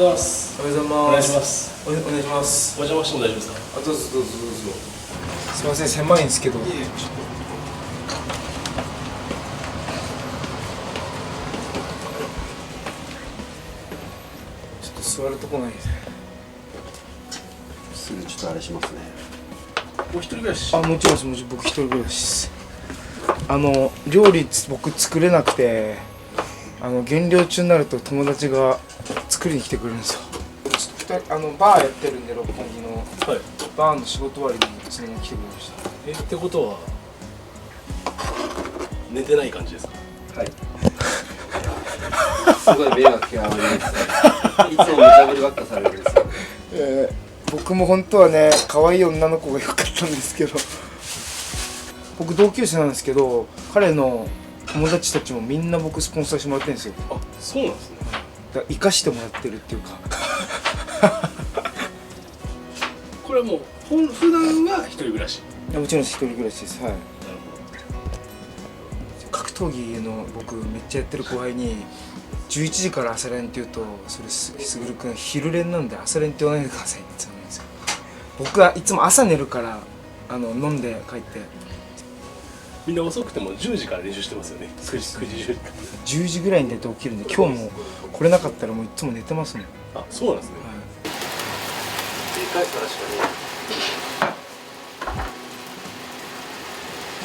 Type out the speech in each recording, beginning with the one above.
ございます。おはようございます。お願いします。お願いします。お邪魔しても大丈夫ですか？どうぞどうぞどうぞ。すみません、狭いんですけど。ちょっと座るとこないですね。すぐちょっとあれしますね。お一人暮らし？もちろんです。僕一人暮らしです。料理僕作れなくて、減量中になると友達が作りに来てくれるんですよ。バーやってるんで、六本木の、はい、バーの仕事終わりにそのまま来てくれました。ってことは寝てない感じですか？はい。すごい迷惑が多いです。いつも無茶ぶりばっかされるんですよ。僕も本当はね、可愛い女の子が良かったんですけど、僕同級生なんですけど、彼の友達たちもみんな僕スポンサーしてもらってるんですよ。あ、そうなんですね。だから生かしてもらってるっていうかこれはもう普段は一人暮らし？もちろん一人暮らしです。はい。なる格闘技の僕めっちゃやってる後輩に11時から朝練って言うと、それすぐるくん昼練なんで朝練って言わないでくださいって言うんですよ。僕はいつも朝寝るから飲んで帰って、みんな遅くても10時から練習してますよね。9時10時から10時ぐらいに寝て起きるんで、今日も来れなかったらもういつも寝てますね。あ、そうなんですね。でかいからしかね。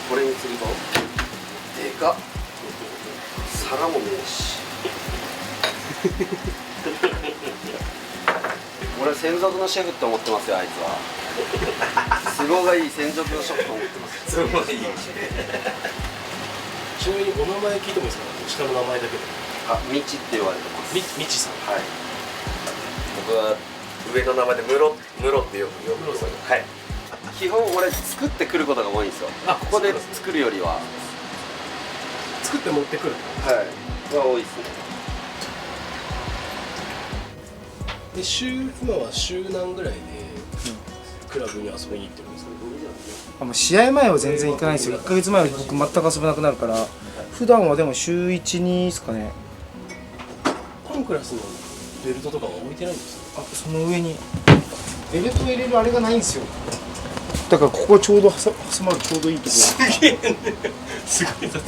これにするとでかっ。皿もねえし。俺専属のシェフって思ってますよ、あいつは。都合がいい専属のシェフと思ってます。すごいいい。ちなみにお名前聞いてもいいですか？下の名前だけで。みちって言われてます。みちさん。はい。僕は上の名前でムロってよく呼ぶんですよ。はい。基本俺作ってくることが多いんですよ。あ、ここで作るよりは。作って持ってくる。はい。が多いですね。で今は週何ぐらいでクラブに遊びに行ってるんですか？もう試合前は全然行かないんですよ。1ヶ月前は僕全く遊べなくなるから、普段はでも週1、2ですかね。パンクラスのベルトとかは置いてないんですか？その上にベルト入れるあれがないんですよ。だからここちょうど挟まるちょうどいいところ。すげえね。すごい雑。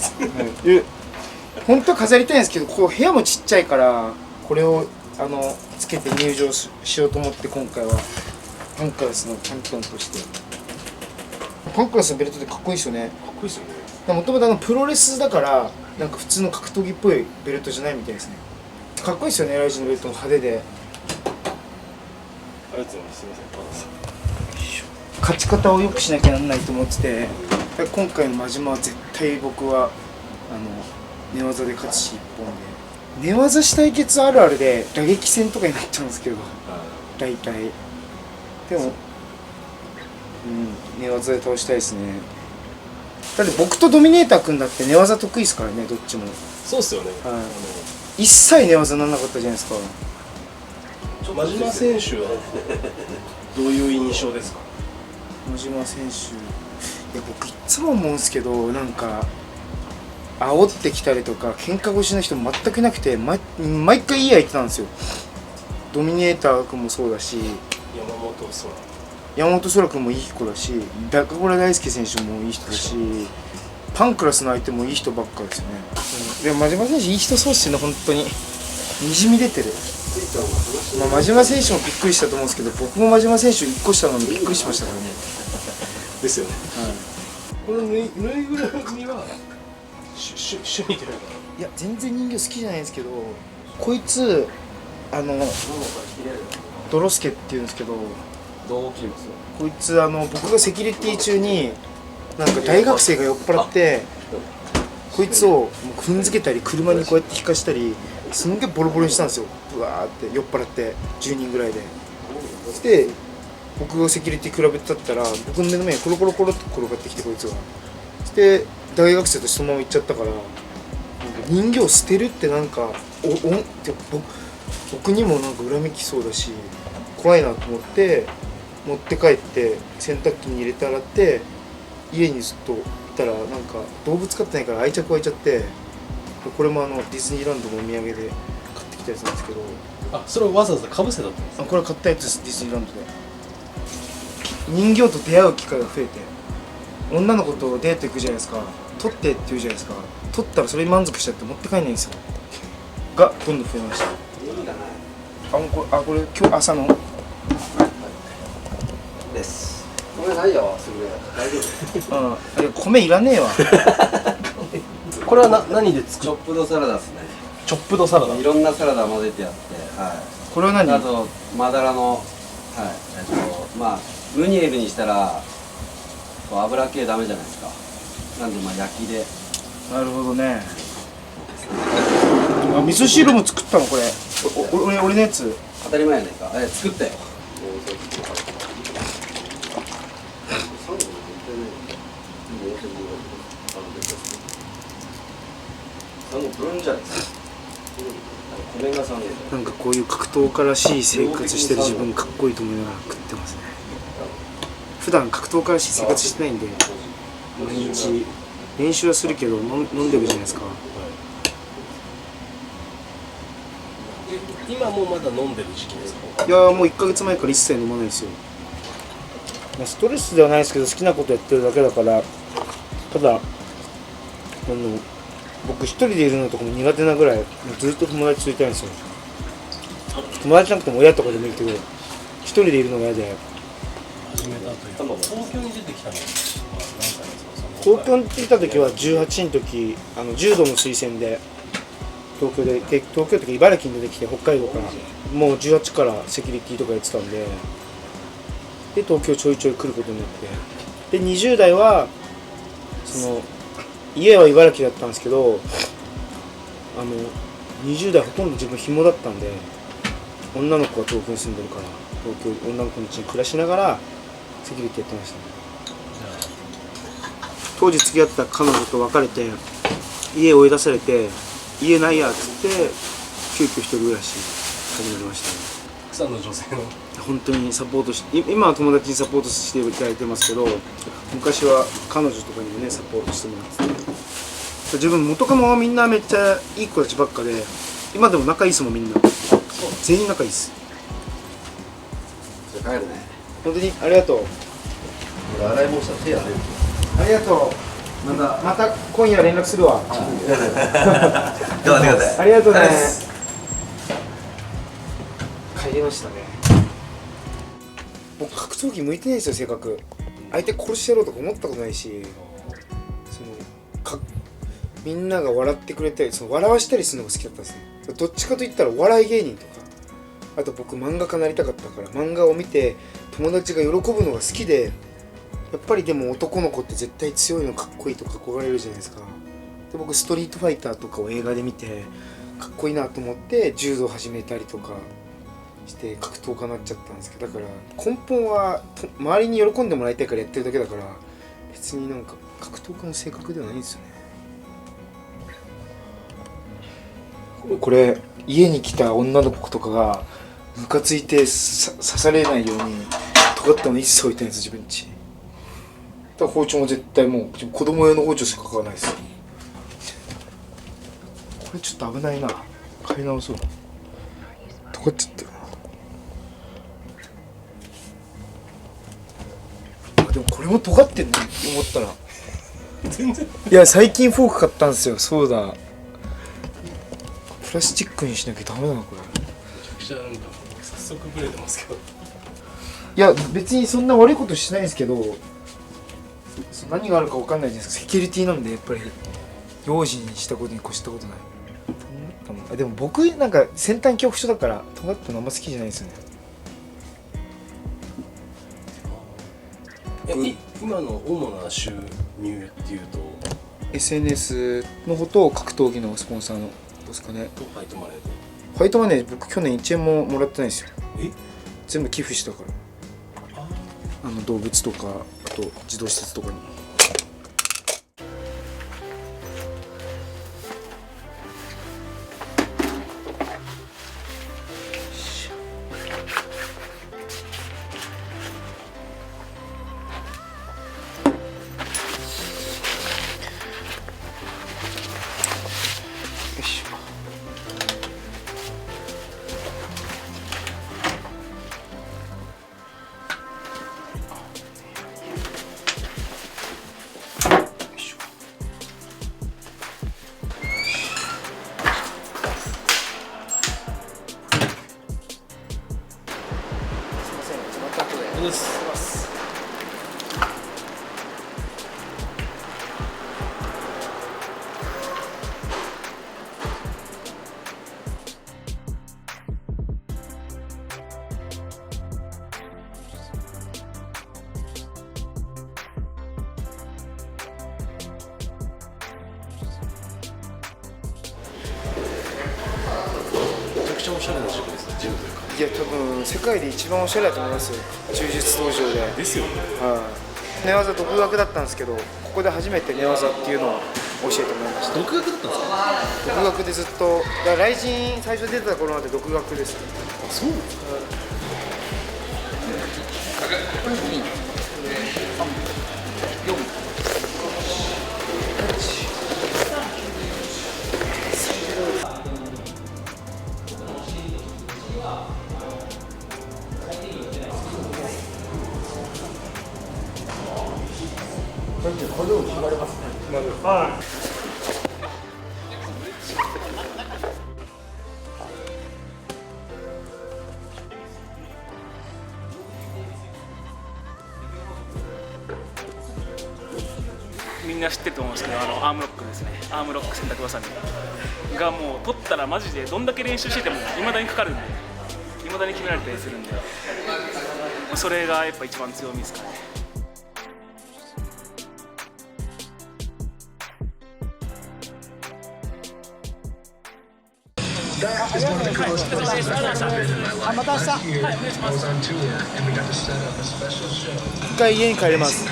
本当は飾りたいんですけど、こう部屋もちっちゃいからこれをつけて入場 しようと思って、今回はパンクラスのチャンピオンとして。パンクラスのベルトってかっこいいですよね。かっこいいですよね。もともとプロレスだからなんか普通の格闘技っぽいベルトじゃないみたいですね。かっこいいですよね、ライジンのベルトも派手で。ありがとうございます。すみません、パンさん。勝ち方を良くしなきゃならないと思ってて、今回の真島は絶対僕は寝技で勝つし一本で。寝技師対決あるあるで打撃戦とかになっちゃうんですけど、大体でも寝技で倒したいですね。だって僕とドミネーター君だって寝技得意ですからね、どっちも。そうっすよね。一切寝技にならなかったじゃないですか。真島選手はどういう印象ですか？真島選手、僕いつも思うんですけど、なんか煽ってきたりとか喧嘩腰の人全くいなくて、毎回いい相手なんですよ。ドミネーター君もそうだし、山本空君もいい子だし、中村大輔選手もいい人だし、パンクラスの相手もいい人ばっかですよね。でも真島選手いい人そうっすよね、本当に。にじみ出てる。真島選手もびっくりしたと思うんですけど、僕も真島選手1個下なのにびっくりしましたからね。ですよね。このぬいぐるみは趣味というか、いや全然人形好きじゃないんですけど、こいつドロスケっていうんですけど、どう切ります？こいつ僕がセキュリティ中になんか大学生が酔っ払ってこいつをもう踏んづけたり車にこうやって引かしたり、すんげえボロボロにしたんですよ。ブワーって酔っ払って10人ぐらいで。そして僕がセキュリティ比べてたったら、僕の目の前にコロコロコロって転がってきて、こいつがそして大学生とそのまま行っちゃったから、人形捨てるってなんか僕にもなんか恨みきそうだし怖いなと思って、持って帰って洗濯機に入れて洗って家にずっといたら、なんか動物飼ってないから愛着湧いちゃって、これもディズニーランドのお土産で買ってきたやつなんですけど、あ、それをわざわざかぶせたってことですか？これ買ったやつです、ディズニーランドで。人形と出会う機会が増えて、女の子とデート行くじゃないですか。取ってって言うじゃないですか。取ったらそれに満足しちゃって持って帰んないんですよ。がどんどん増えました。これ今日朝のです。米ないよ、すぐ大丈夫。いや米いらねえわ。これは何で作る？チョップドサラダですね。チョップドサラダ。いろんなサラダ混ぜてやって、はい。これは何？あとマダラの、はい、まあムニエルにしたらこう油系ダメじゃないですか。なんでまあ焼きで。なるほどね。味噌汁も作ったのこれ。俺のやつ。当たり前やないか。作ったよ。なんかこういう格闘家らしい生活してる自分かっこいいと思いながら食ってますね。普段格闘家らしい生活してないんで、毎日練習はするけど飲んでるじゃないですか。今もまだ飲んでる時期ですか？いやもう1ヶ月前から一切飲まないですよ。ストレスではないですけど好きなことやってるだけだから。ただ僕一人でいるのとかも苦手なぐらいずっと友達といたいんですよ。友達じゃなくても親とかでもいいけど一人でいるのが嫌で。始めたというか、東京に出てきたのは何歳ですか？東京に来た時は18の時柔道の推薦で東京というか茨城に出てきて北海道からもう18からセキュリティとかやってたんで、東京ちょいちょい来ることになってで20代は家は茨城だったんですけど20代ほとんど自分紐だったんで女の子は東京に住んでるから東京女の子の家に暮らしながらセキュリティやってましたね。当時付き合ってた彼女と別れて家追い出されて家ないやっつって急遽一人暮らし始めましたね。たくさんの女性の本当にサポートして今は友達にサポートしていただいてますけど昔は彼女とかにもねサポートしてもらってて自分元カノはみんなめっちゃいい子たちばっかで今でも仲いいですもんみんな全員仲いいです。じゃあ帰るね。本当にありがとう。俺洗い物したら手洗える。ありがとう。また今夜連絡するわ。頑張ってください。ありがとうございます。帰りましたね。僕格闘技向いてないですよ性格。相手殺してやろうとか思ったことないしみんなが笑ってくれたり笑わしたりするのが好きだったんですね。どっちかといったらお笑い芸人とかあと僕漫画家になりたかったから漫画を見て友達が喜ぶのが好きでやっぱりでも男の子って絶対強いのかっこいいとか憧れるじゃないですか。で僕ストリートファイターとかを映画で見てかっこいいなと思って柔道始めたりとかして格闘家になっちゃったんですけどだから根本は周りに喜んでもらいたいからやってるだけだから別になんか格闘家の性格ではないんですよね。これ家に来た女の子とかがムカついて刺されないように尖ったの一切置いてないんです自分家。だから包丁も絶対もう子供用の包丁しか買わないです。これちょっと危ないな買い直そう。尖っちゃってるな。でもこれも尖ってんね思ったら全然いや最近フォーク買ったんですよ。そうだプラスチックにしなきゃダメだなこれ。めちゃくちゃなんか早速ブレてますけど。いや別にそんな悪いことしてないんですけど何があるか分かんないじゃないですか。セキュリティなんでやっぱり用心にしたことに越したことない。でも僕なんか先端恐怖症だから尖ったのあんま好きじゃないですよね。今の主な収入っていうと SNS の方と格闘技のスポンサーのですかね。ファイトマネーとファイトマネー僕去年1円ももらってないですよ。え全部寄付したから動物とかあと児童施設とかに。よいしょ。当です。めちゃくちゃおしゃれなジムですね。ジムというか。いや多分世界で一番おしゃれだと思いますよ、柔術道場で。ですよね。はい、寝技独学だったんですけど、ここで初めて寝技っていうのを教えてもらいました。独学だったんですか。独学でずっと、だから雷神最初出てた頃まで独学ですね。あ、そうなんですか。みんな知ってると思うんですけど、アームロックですね。アームロック洗濯バサミがもう取ったらマジでどんだけ練習してても未だにかかるんで、未だに決められたりするんで、それがやっぱ一番強みですかね。一回家に帰ります。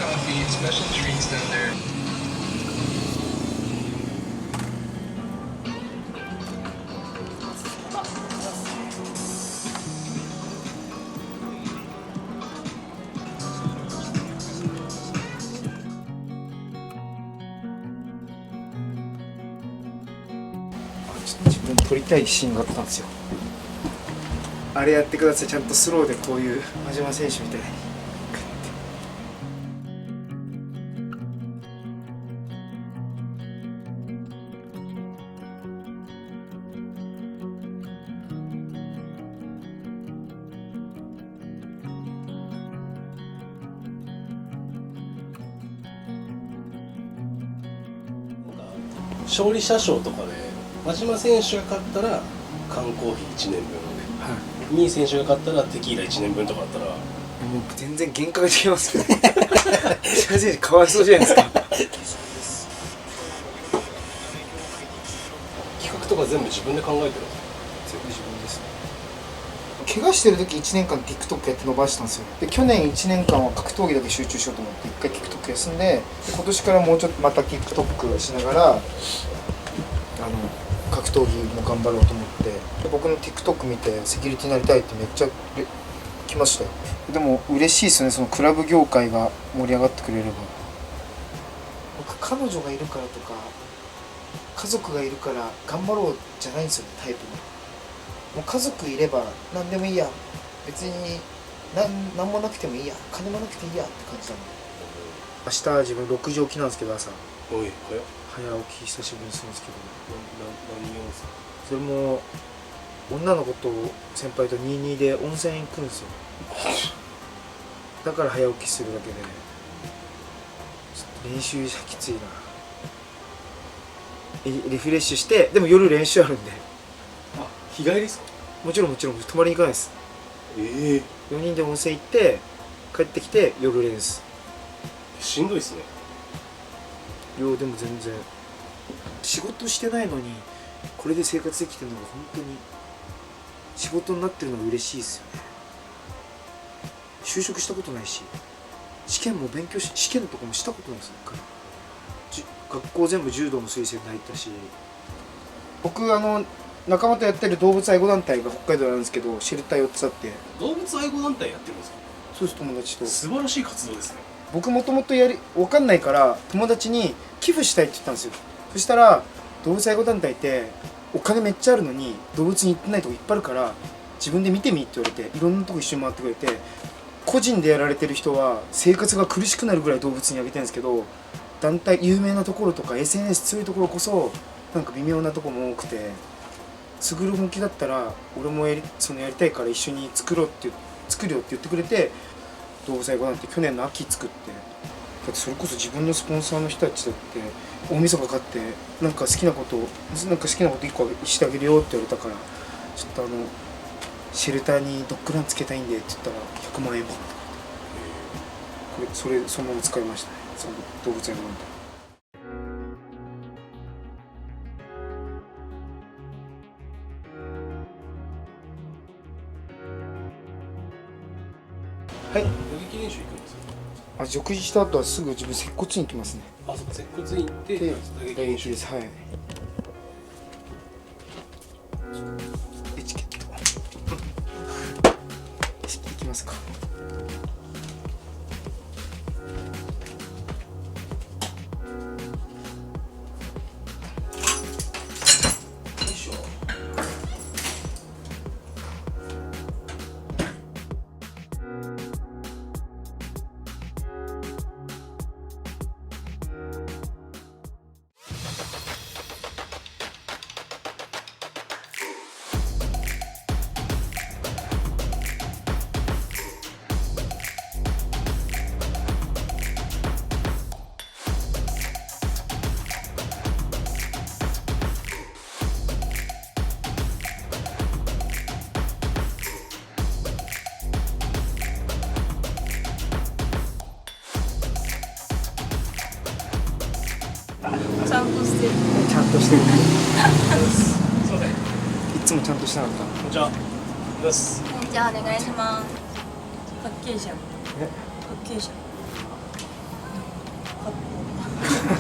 自分撮りたいシーンがあったんですよ。あれやってください、ちゃんとスローでこういう真島選手みたいに。勝利者賞とかで真島選手が勝ったら缶コーヒー1年分で、ミー選手が勝ったらテキーラ1年分とかあったら、もう全然原価が違いますね。先生かわいそうじゃないですか。企画とか全部自分で考えてるんですか。全部自分です。怪我してる時1年間 TikTok やって伸ばしたんですよ。で去年1年間は格闘技だけ集中しようと思って1回 TikTok 休んで、今年からもうちょっとまた TikTok しながら格闘技も頑張ろうと思って、で僕の TikTok 見てセキュリティになりたいってめっちゃ来ましたよ。でも嬉しいですよね、そのクラブ業界が盛り上がってくれれば。僕彼女がいるからとか家族がいるから頑張ろうじゃないんですよね、タイプが。もう家族いれば何でもいいや、別に何もなくてもいいや、金もなくていいやって感じなの。明日自分6時起きなんですけど、朝おい、早起き久しぶりにするんですけど、何をですか。それも女の子と先輩と22で温泉行くんですよ。だから早起きするだけでちょっと練習きついな。リフレッシュして、でも夜練習あるんで。あ、日帰りですか。もちろん泊まりに行かないです。4人で温泉行って帰ってきて夜練です。しんどいですね。でも全然仕事してないのにこれで生活できてるのが本当に仕事になってるのが嬉しいですよね。就職したことないし、試験も勉強し、試験とかもしたことないですね。学校全部柔道の推薦で入ったし、僕仲間とやってる動物愛護団体が北海道なんですけど、シェルター4つあって。動物愛護団体やってるんですか。そうです、友達と。素晴らしい活動ですね。僕もともと分かんないから友達に寄付したいって言ったんですよ。そしたら動物愛護団体ってお金めっちゃあるのに動物に行ってないとこいっぱいあるから自分で見てみって言われて、いろんなとこ一緒に回ってくれて、個人でやられてる人は生活が苦しくなるぐらい動物にあげてるんですけど、団体有名なところとか SNS 強いところこそなんか微妙なところも多くて、作る本気だったら俺もやりたいから一緒に作るよって言ってくれて、動物愛護団って去年の秋作って、だってそれこそ自分のスポンサーの人たちだって大晦日買ってなんか好きなこと1個してあげるよって言われたから、ちょっとシェルターにドッグランつけたいんでって言ったら100万円バッてこれそのまま使いましたね、その動物愛護団で。はい、打撃練習行くんですか？食事した後はすぐ自分接骨院行きますね。あ、そうか、接骨院行ってで、打撃打練習撃です。はい。エチケット。行きますか。よいしょ。ちゃんとしてる。ちゃんとしてる。すいません。いつもちゃんとしてなかった。こんにちは。です。じゃあお願いします。かっけえじゃん。かえ、っけえじゃん。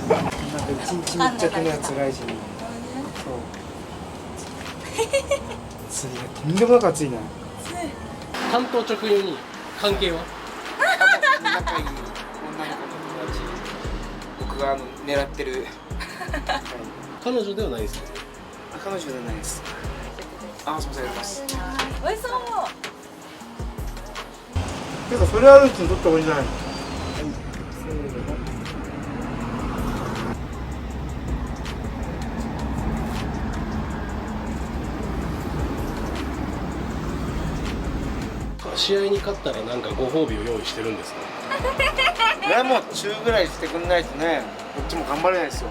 なんか一日密着のやつ辛いしね。そう。暑いね。とんでもなく暑いね。関東直入に関係は？仲いい女の子の友達。僕が狙ってる。彼女ではないですね。彼女じゃないです。あ、すみません、ありがとうございます。おいしそう。てかそれあるうちに取った方がいいんじゃないの？試合に勝ったらなんかご褒美を用意してるんですか？これはもう中ぐらいしてくんないとね、こっちも頑張れないですよ。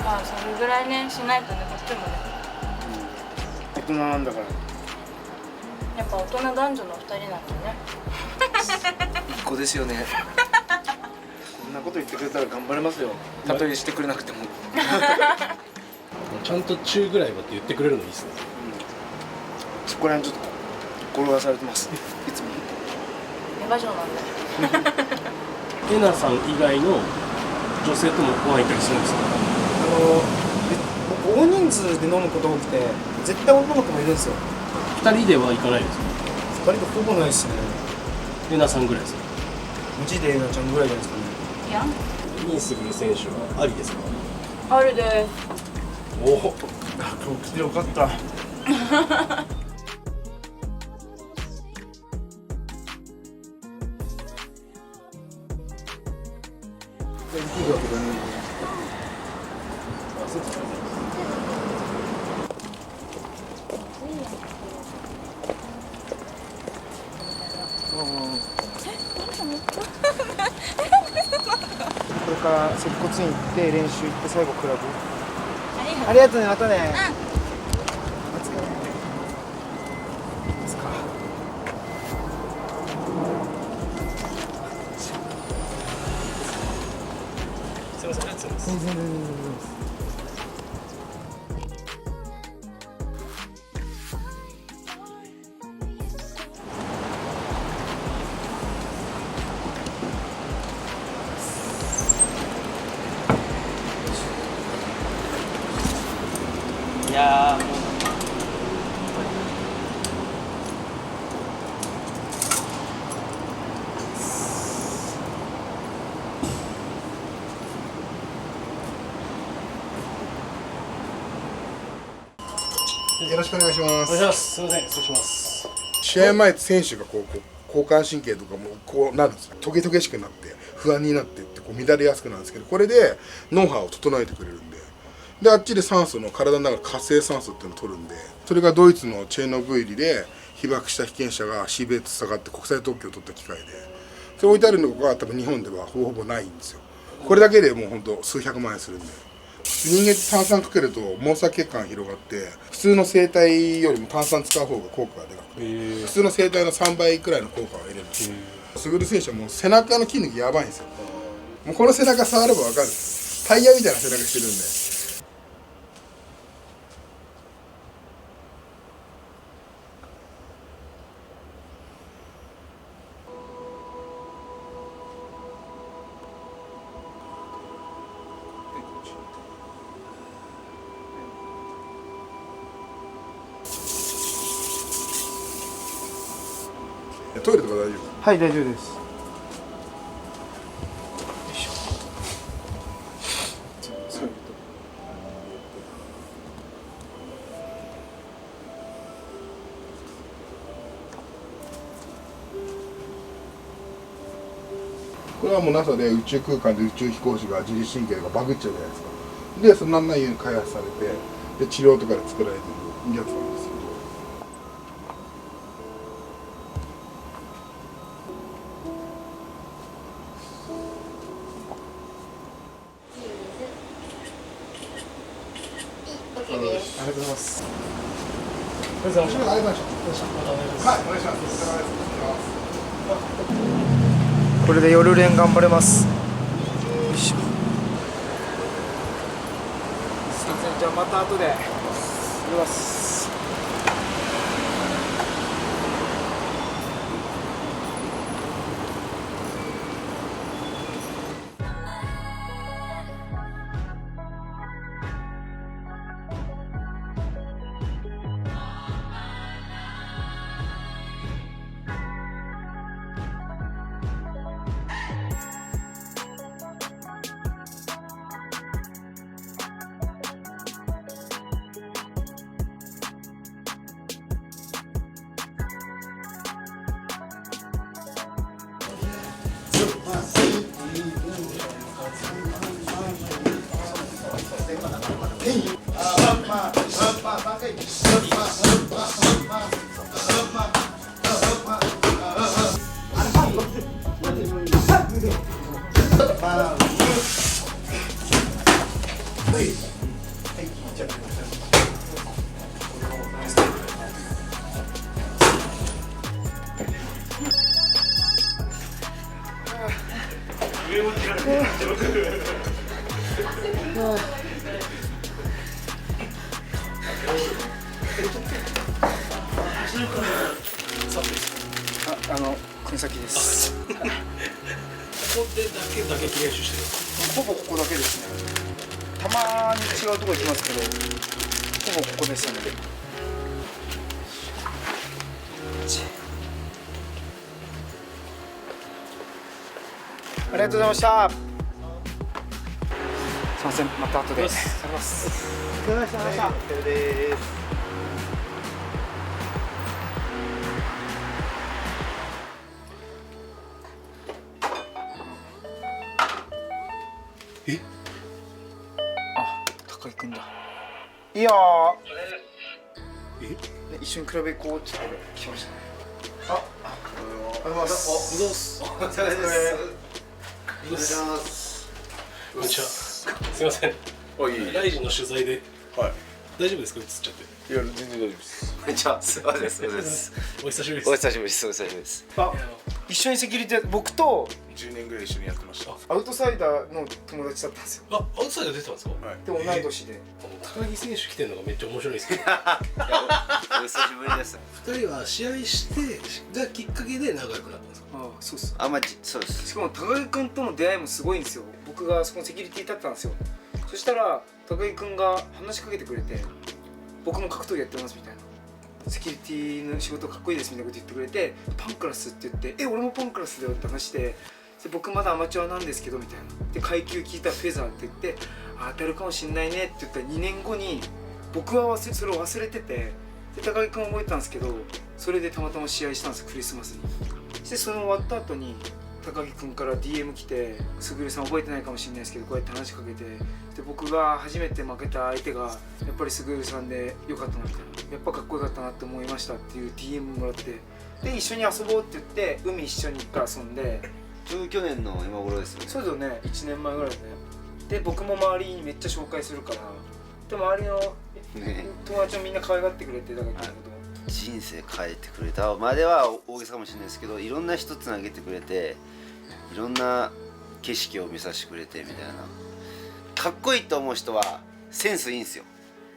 まあそれぐらいねしないとね、こっちもね。大人なんだから。やっぱ大人男女の2人なんだね。一個ですよね。こんなこと言ってくれたら頑張れますよ。たとえしてくれなくても。ちゃんと中ぐらいはって言ってくれるのいいっすね。そこら辺ちょっと転がされてます。いつも。エヴァ嬢なんだよ。えなさん以外の女性ともご飯行ったりするんですか？僕大人数で飲むこと多くて、絶対女の子もいるんですよ。2人では行かないですか？二人でほぼないですね。えなさんぐらいですか？マジでえなちゃんぐらいじゃないですかね。いや、インスグル選手はありですか？あるでおお、今日来てよかった。できるわけじゃないんで。これから接骨院行って練習行って最後クラブ。ありがとうね、またね。お疲れ。ですか。すみません、ありがとうございます。全然。いやーもうよろしくお願いします。お願いします。すみません、失礼します。試合前って選手が交感神経とかもこうなるんですよ。トゲトゲしくなって不安になってって乱れやすくなるんですけど、これで脳波を整えてくれるんで、であっちで酸素の体の中で活性酸素っていうのを取るんで、それがドイツのチェーノブイリで被爆した被験者がシーベルト下がって国際特許を取った機械で、それ置いてあるのが多分日本ではほぼほぼないんですよ。これだけでもうほんと数百万円するんで、人間って炭酸かけると毛細血管が広がって普通の声帯よりも炭酸使う方が効果がでかくて、普通の声帯の3倍くらいの効果を得れるんですよ。優選手はもう背中の筋肉やばいんですよ。もうこの背中触れば分かる、タイヤみたいな背中してるんで。トイレとか大丈夫？はい、大丈夫です。これはもう NASA で宇宙空間で宇宙飛行士が自律神経がバグっちゃうじゃないですか。でそんなんないように開発されて、で治療とかで作られてるやつなんですよ。ありがとうございます。ありがとうございました。はい、お願いします。これで夜練頑張れます。よいしょ。すいません、じゃあまた後でやります。国崎です。ここでだけ打撃練習してる。ほぼここだけですね。たまに違うとこ行きますけど、ほぼここですね。ありがとうございました。すいません、また後で。ありがとうございます。お疲れ様でした。高井くんだ。いやー、一緒に比べこうちょっと来ましたね。ありがとうございます。お疲れ様です。お願いします。こんにちは。すみません。ライジンの取材で。はい。大丈夫ですか、映っちゃって。いや、全然大丈夫です。こんにちは。すいません。すいません。お久しぶりです。お久しぶりです。お久しぶりです。あ、一緒にセキュリティ、僕と10年ぐらい一緒にやってました。アウトサイダーの友達だったんですよ。あ、アウトサイダー出てたんですか。でも同い年で。高木選手来てるのがめっちゃ面白いですけど。お久しぶりです。二人は試合してがきっかけで仲良くなったんですか。ああ、そうっす。そうです。しかも高木くんとの出会いもすごいんですよ。僕がそこのセキュリティ立ったんですよ。そしたら高木くんが話しかけてくれて、僕も格闘技やってますみたいな。セキュリティの仕事かっこいいですみたいなこと言ってくれて、パンクラスって言って、俺もパンクラスだよって話して、で僕まだアマチュアなんですけどみたいな。で階級聞いたらフェザーって言って、当たるかもしんないねって言ったら2年後に僕はそれを忘れてて、で高木くん覚えてたんですけど、それでたまたま試合したんですよ、クリスマスに。でその終わった後に高木くんから DM 来て、すぐるさん覚えてないかもしれないですけどこうやって話しかけて、で僕が初めて負けた相手がやっぱりすぐるさんでよかったなみたいな。やっぱかっこよかったなって思いましたっていう DM もらって、で一緒に遊ぼうって言って海一緒に1回遊んで、ちょうど去年の今頃ですよね。そうだよね、1年前ぐらいね。で僕も周りにめっちゃ紹介するから、で周りのね、友達もみんな可愛がってくれて、だからけど人生変えてくれたまでは大げさかもしれないですけど、いろんな人つなげてくれて、いろんな景色を見させてくれてみたいな。かっこいいと思う人はセンスいいんですよ。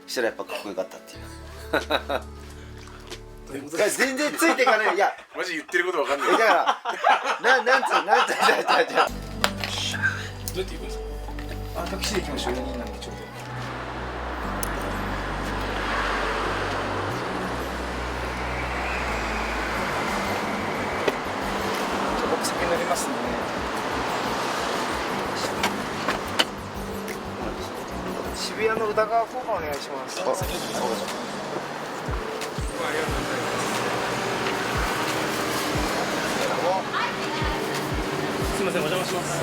したらやっぱかっこよかったっていう全然ついていかない。いやマジ言ってることわかんない。だからなんつうどうやって行くんですか？タクシーで行きましょう、4人なんでちょうど。じゃあ僕先乗りますね。渋谷の宇田川交番お願いします。すいません、お邪魔します。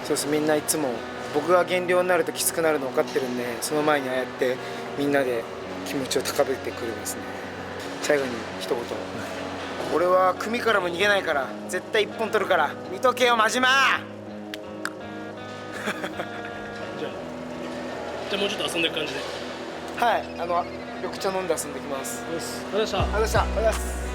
そうです、みんないつも僕が減量になるときつくなるの分かってるんで、その前にああやってみんなで気持ちを高めてくれますね。最後に一言、俺は組からも逃げないから絶対一本取るから見とけよ真島じゃあもうちょっと遊んでる感じで。はい、緑茶飲んで遊んできます。ありがとうございました。ありがとうございました。ありがとうございます。